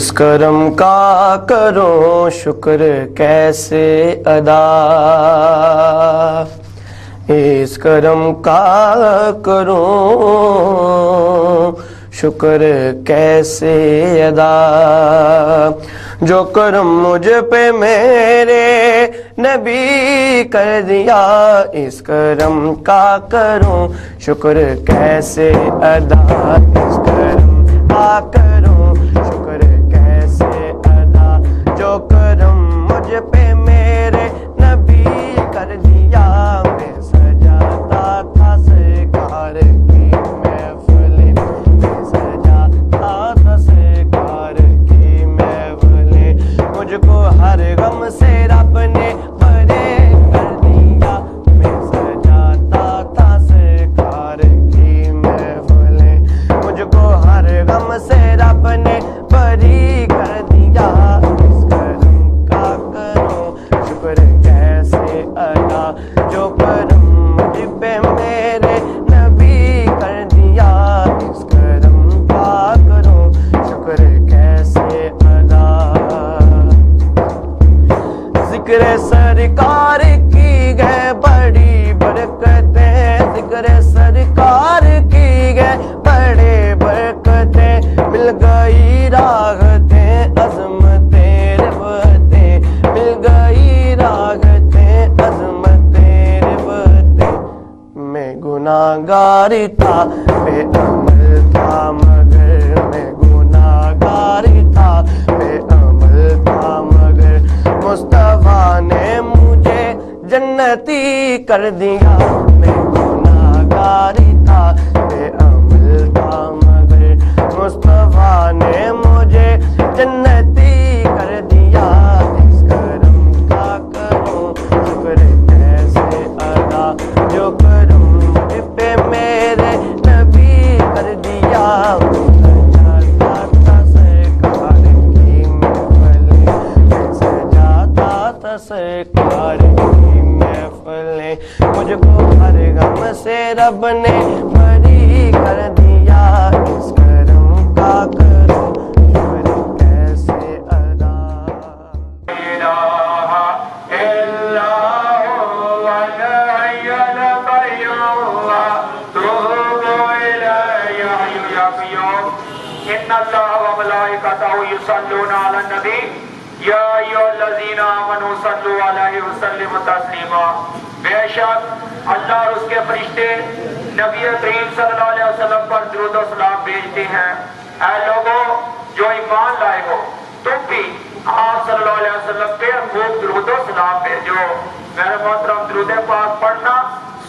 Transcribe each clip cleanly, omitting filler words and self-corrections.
اس کرم کا کروں شکر کیسے ادا، اس کرم کا کروں شکر کیسے ادا، جو کرم مجھ پہ میرے نبی کر دیا، اس کرم کا کروں شکر کیسے ادا، اس کرم کا کروں شکر کیسے ادا، جو کرم مجھ پہ میرے نبی کر دیا، میں سجاتا تھا سرکار کی محفلیں، میں سجاتا تھا سرکار کی محفلیں، مجھ کو ہر غم سے رب نے پرے کر دیا، میں سجاتا تھا سرکار کی محفلیں، مجھ کو ہر غم سے رب نے بری کر دیا، اس کرم کا کروں شکر کیسے ادا، جو کرم مجھ پہ میرے نبی کر دیا، اس کرم کا کروں شکر کیسے ادا، ذکر سرکار کی گئے بڑی برکتیں، ذکر سرکار کی گئے بڑے برکتیں، مل گئی راحتیں عظمتیں رفعتیں، مل گئی راحتیں عظمتیں رفعتیں، میں گناہگار تھا بے عمل تھا مگر، میں گناہگار تھا بے عمل تھا مگر، مصطفیٰ نے مجھے جنتی کر دیا، میں گناہگار تھا بے عمل تھا مگر، مصطفیٰ نے مجھے جنتی کر دیا، اس کرم کا کروں شکر کیسے ادا، جو کرم مجھ پہ میرے نبی کر دیا، سجاتا تھا سرکار کی محفلیں، میں سجاتا تھا سرکار کی محفلیں، مجھ کو ہر غم سے رب نے بری کر دیا، اس کرم کا کروں شکر کیسے ادا، الہ الا هو الحی القیوم توب الیہ یا قیوم، ان اللہ وملائکتہ یصلون علی النبی یا ایھا الذین آمنوا صلوا علیہ وسلموا تسلیما، بے شک اللہ اور اس کے فرشتے نبی کریم صلی اللہ علیہ وسلم پر درود و سلام بھیجتے ہیں، اے لوگوں جو ایمان لائے ہو تم بھی آپ صلی اللہ علیہ وسلم پہ خوب درود و سلام بھیجو، میرے محترم درود پاک پڑھنا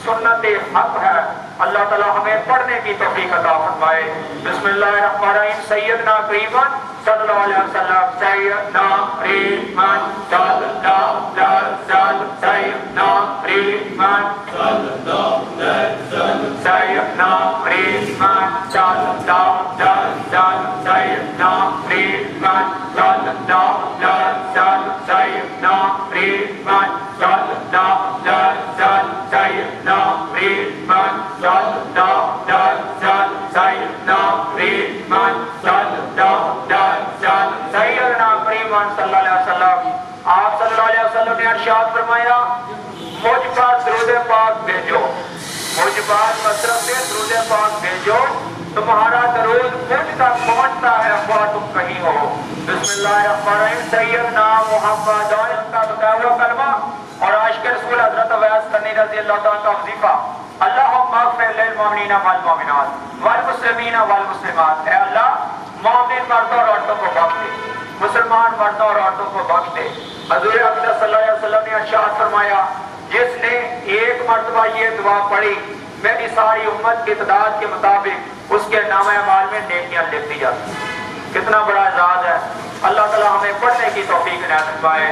سنت حق ہے، اللہ تعالی ہمیں پڑھنے کی توفیق عطا فرمائے، بسم اللہ الرحمن الرحیم، سیدنا کریمن صلی اللہ علیہ وسلم، سیدنا کریمن صلی اللہ علیہ وسلم، سیدنا کریمن صلی اللہ علیہ وسلم، سیدنا کریمن صلی اللہ علیہ وسلم، سیدنا کریمن صلی اللہ علیہ وسلم، سیدنا کریمن صلی اللہ علیہ وسلم، سیدنا کریمن صلی اللہ علیہ وسلم، سیدنا کریمن صلی اللہ علیہ وسلم، سیدنا کریمن صلی اللہ علیہ وسلم، آپ صلی اللہ علیہ وسلم نے ارشاد فرمایا مجھ پر درود پاک بھیجو، مجھ پر کثرت سے درود پاک بھیجو، تمہارا درود مجھ تک پہنچتا ہے خواہ تم کہیں ہو، بسم اللہ الرحمن الرحیم، سیدنا محمد ان کا بتایا ہوا کلمہ اور عاشق رسول حضرت اویس قرنی رضی اللہ تعالیٰ کا وظیفہ، اللہم اغفر للمؤمنین والمؤمنات والمسلمین والمسلمات، اے اللہ مومن مردوں اور عورتوں کو بخش دے، مسلمان مردوں اور عورتوں کو بخش دے، حضور اقدس صلی اللہ علیہ وسلم نے ارشاد فرمایا جس نے ایک مرتبہ یہ دعا پڑھی میری ساری امت کی تعداد کے مطابق اس کے نامہ اعمال میں نیکیاں لکھ دی جاتی، کتنا بڑا اعزاز ہے، اللہ تعالیٰ ہمیں پڑھنے کی توفیق عنایت فرمائے،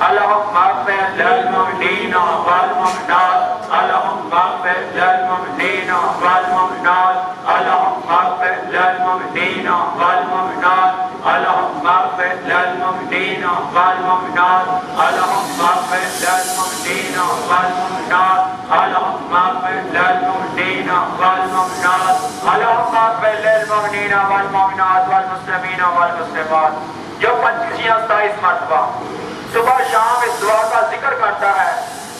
اللہم اغفر للمؤمنین والمؤمنات، اللہم اغفر للمؤمنین والمؤمنات، اللہم اغفر للمؤمنین والمؤمنات، اللہم اغفر للمؤمنین والمؤمنات، اللہم اغفر للمؤمنین والمؤمنات، اللہم اغفر للمؤمنین والمؤمنات، اللہم اغفر للمؤمنین والمؤمنات والمسلمین والمسلمات، جو 25-27 مرتبہ صبح شام اس دعا کا ذکر کرتا ہے،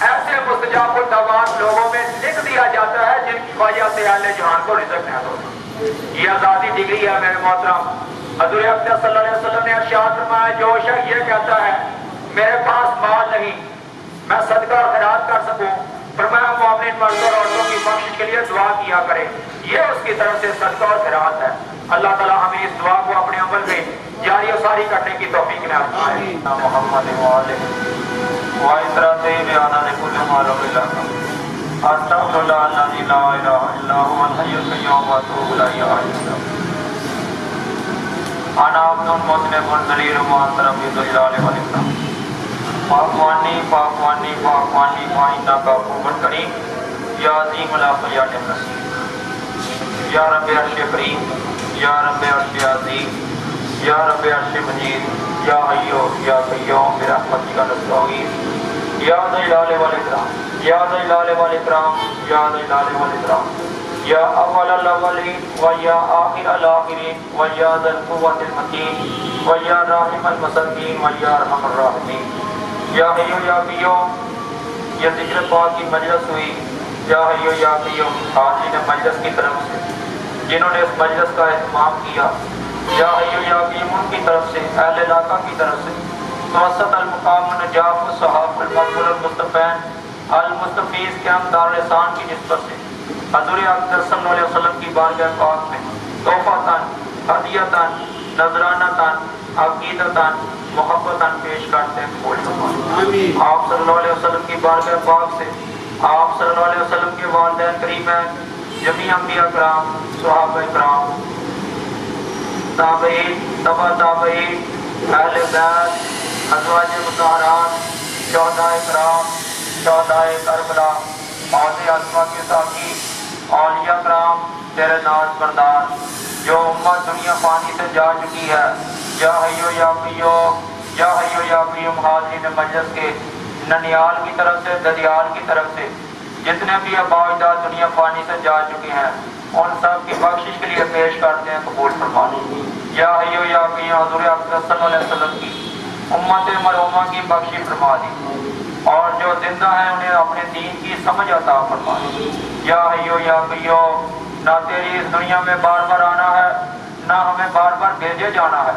ایسے مستجاب الدعوات لوگوں میں لکھ دیا جاتا ہے جن کی وجہ سے اہل جہان کو رزق نہیں ہوتا۔ یہ آزادی ڈگری ہے میرے محترم۔ حضور اقدس صلی اللہ علیہ وسلم نے ارشاد فرمایا جو شخص یہ کہتا ہے میرے پاس مال نہیں میں صدقہ اور خیرات کر سکوں، فرمایا مومن مردوں اور عورتوں کی بخشش کے لیے دعا کیا کرے، یہ اس کی طرف سے صدقہ اور خیرات ہے۔ اللہ تعالیٰ ہمیں اس دعا کو اپنے عمل میں جاری و ساری کرنے کی توفیق نصیب فرمائے۔ محمد وعلہ وعطرتِ بیانہ لکل معلوم لکم استغفر اللہ الذی لا الہ الا هو الحی القیوم واتوب الیہ۔ انا عبد مذنب ذلیل معترف بالجلال والاکرام، پاکوانی پاکوانی پاکوانی پائندہ کا قوت کریم یا عظیم العفو یا نصیر، یا رب عرش کریم، یا رب عرش عظیم، یا رب عرش مجید، یا حیو یا قیوم برحمتک نستغیث، یا ذا الجلال والاکرام، یا ذا الجلال والاکرام، یا ذا الجلال والاکرام، یا اول الاولین و یا آخر الاخرین و یا ذا القوة المتین و یا راحم المساکین و یا ارحم الراحمین، یا حیو یا قیوم۔ یہ ذکر پاک کی مجلس ہوئی، یا حیو یا قیوم حاضرین مجلس کی طرف سے جنہوں نے اس مجلس کا اہتمام کیا، یا حیو یا قیوم ان کی طرف سے، اہل علاقہ کی طرف سے، توسط المقام النجاف الصحاف المقبول المصطفین المستفیض کے دار لسان کی نسبت سے حضور اقدس صلی اللہ علیہ وسلم کی بارگاہ پاک میں تحفتاً ہدیتاً نذرانتاً عقیدتاً محبتاً پیش کرتے ہیں قبول فرمائے۔ آپ صلی اللہ علیہ وسلم کی بارگاہ پاک سے آپ صلی اللہ علیہ وسلم کے والدین کریمین، جمیع انبیاء کرام، صحابہ کرام، تابعین، تبع تابعین، اہل بیت، ازواج مطہرات، شہداء کرام، شہداء کربلا، غازی عظمہ کے ساتھی، اولیاء کرام، تیرے ناز بردار، جو امت دنیا فانی سے جا چکی ہے، یا حیو یا قیوم، یا حیو یا قیوم حاضرین مجلس کے ننیال کی طرف سے، ددیال کی طرف سے جتنے بھی آباء و اجداد دنیا فانی سے جا چکے ہیں ان سب کی بخشش کے لیے پیش کرتے ہیں قبول فرمانے۔ یا حیو یا قیوم حضور اقدس صلی اللہ علیہ وسلم کی امت مرحومہ کی بخشش فرما دی، اور جو زندہ ہیں انہیں اپنے دین کی سمجھ عطا فرما دی۔ یا حیو یا قیوم نہ تیری اس دنیا میں بار بار آنا ہے نہ ہمیں بار بار بھیجے جانا ہے،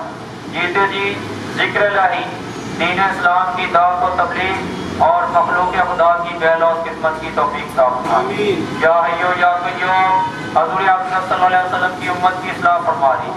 جیتے جی ذکر الہی، دین اسلام کی دعوت و تبلیغ اور مخلوق خدا کی بے لوث خدمت کی توفیق عطا فرما۔ یا حیو یا قیوم حضور اقدس صلی اللہ علیہ وسلم کی امت کی اصلاح فرما دی،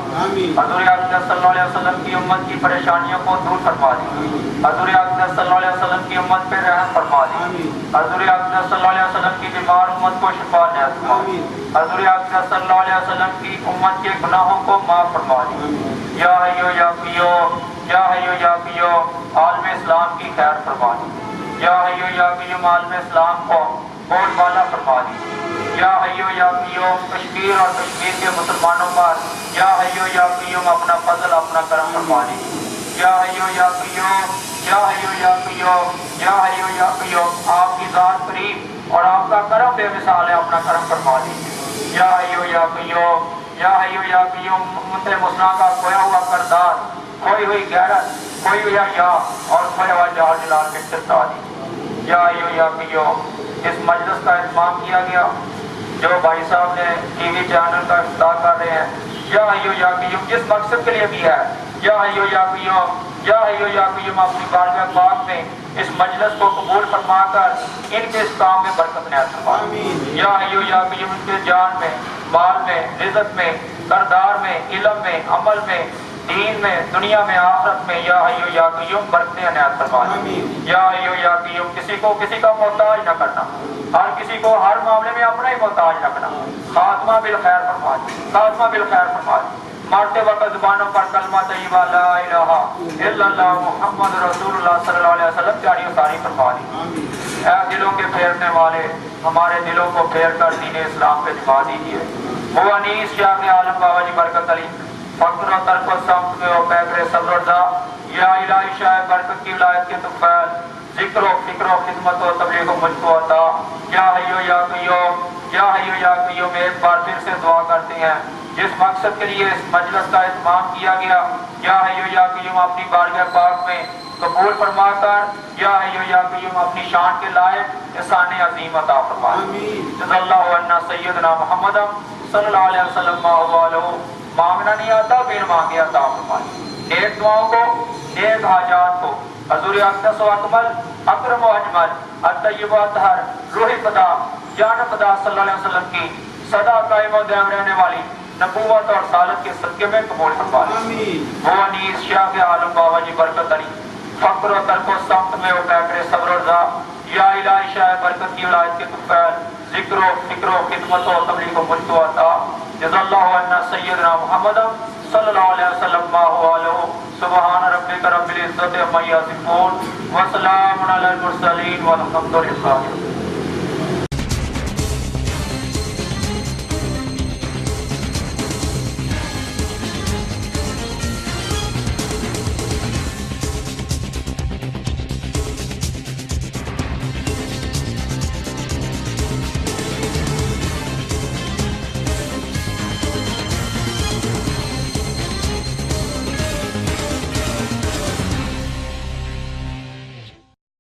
حضور اقدس صلی اللہ علیہ وسلم کی امت کی پریشانیوں کو دور فرما دی، حضور اقدس صلی اللہ علیہ وسلم کی امت پہ رحم فرما دی، حضور اقدس صلی اللہ علیہ وسلم کی بیمار امت کو شفا نصیب فرما دی، حضور اقدس صلی اللہ علیہ وسلم کی امت کے گناہوں کو معاف فرما دی۔ یا حیو یا قیوم، یا حیو یا قیوم عالم اسلام کی خیر فرما دی، یا حیو یا قیوم عالم اسلام کو بول بالا فرما دی، یا حیو یا قیوم کشمیر اور کشمیر کے مسلمانوں پر یا حیو یا قیوم اپنا فضل اپنا کرم فرما دی، یا حیو یا قیوم، یا حیو یا قیوم، یا حیو یا قیوم آپ کی ذات قریب اور آپ کا کرم بے مثال ہے، اپنا کرم فرما دی۔ یا حیو یا قیوم، یا حیو یا قیوم امت مسلمہ کا کھویا ہوا کردار، کھوئی ہوئی غیرت، کھوئی ہوئی حیا اور کھویا ہوا جلال جلال کے سرتا دی۔ یا حیو یا قیوم اس مجلس کا اہتمام کیا گیا جو بھائی صاحب نے ٹی وی چینل کا افتتاح کر رہے ہیں، یا حیو یا قیوم جس مقصد کے لیے بھی ہے، یا حیو یا قیوم، یا حیو یا قیوم اپنی بارگاہ پاک میں اس مجلس کو قبول فرما کر ان کے اس کام میں برکت نصیب فرما۔ یا حیو یا قیوم ان کے جان میں، مال میں، رزق میں، کردار میں، علم میں، عمل میں، دین میں، دنیا میں، آخرت میں، یا حیو یا قیوم برکتیں عنایت فرما۔ یا حیو یا قیوم کسی کو کسی کا محتاج نہ کرنا، ہر کسی کو ہر معاملے میں اپنا ہی محتاج رکھنا، خاتمہ بالخیر فرما، خاتمہ بالخیر فرما، مرتے وقت زبانوں پر کلمہ طیبہ لا الہ الا اللہ محمد رسول اللہ صلی اللہ علیہ وسلم جاری و ساری فرما دی۔ اے دلوں کے پھیرنے والے ہمارے دلوں کو پھیر کر دین اسلام پہ جما دیجیے۔ وہ انیس شاہ عالم بابا جی برکت علی فقر و ترک و سمت میں و پیکر صبر و رضا، یا الہی شاہ برکت کی ولایت کے طفیل ذکر و فکر و خدمت و تبلیغ و مجھ کو عطا۔ یا حیو یا قیوم یا حی یا قیوم ایک بار پھر سے دعا کرتے ہیں جس مقصد کے لیے اس مجلس کا اہتمام کیا گیا، یا حی یا قیوم اپنی بارگاہ پاک میں قبول فرما کر یا حی یا قیوم اپنی شان کے لائق احسان عظیم عطا فرما۔ جزا اللہ عنا سیدنا محمد صلی اللہ علیہ وسلم مانگنا نہیں آتا، بین مانگے عطا فرمائے۔ نیک دعاؤں کو، نیک حاجات کو حضور اقدس و اکمل اکرم و اجمل الطیب و اطہر روح خدا جان خدا صلی اللہ علیہ وسلم کی سدا قائم و دائم رہنے والی نبوت اور رسالت کے صدقے میں قبول فرمائے۔ وہ انیس شاہ عالم بابا جی برکت علی فقر و ترک و سخت میں وہ پیکر صبر و رضا، یا الہی شاہ برکت کی ولایت کے طفیل ذکر و فکر و خدمت و تبلیغ و ملک و عطا۔ جزا اللہ عنا سیدنا محمد صلی اللہ علیہ وسلم سبحان ربک رب العزت عما یصفون وسلام علی المرسلین والحمد للہ۔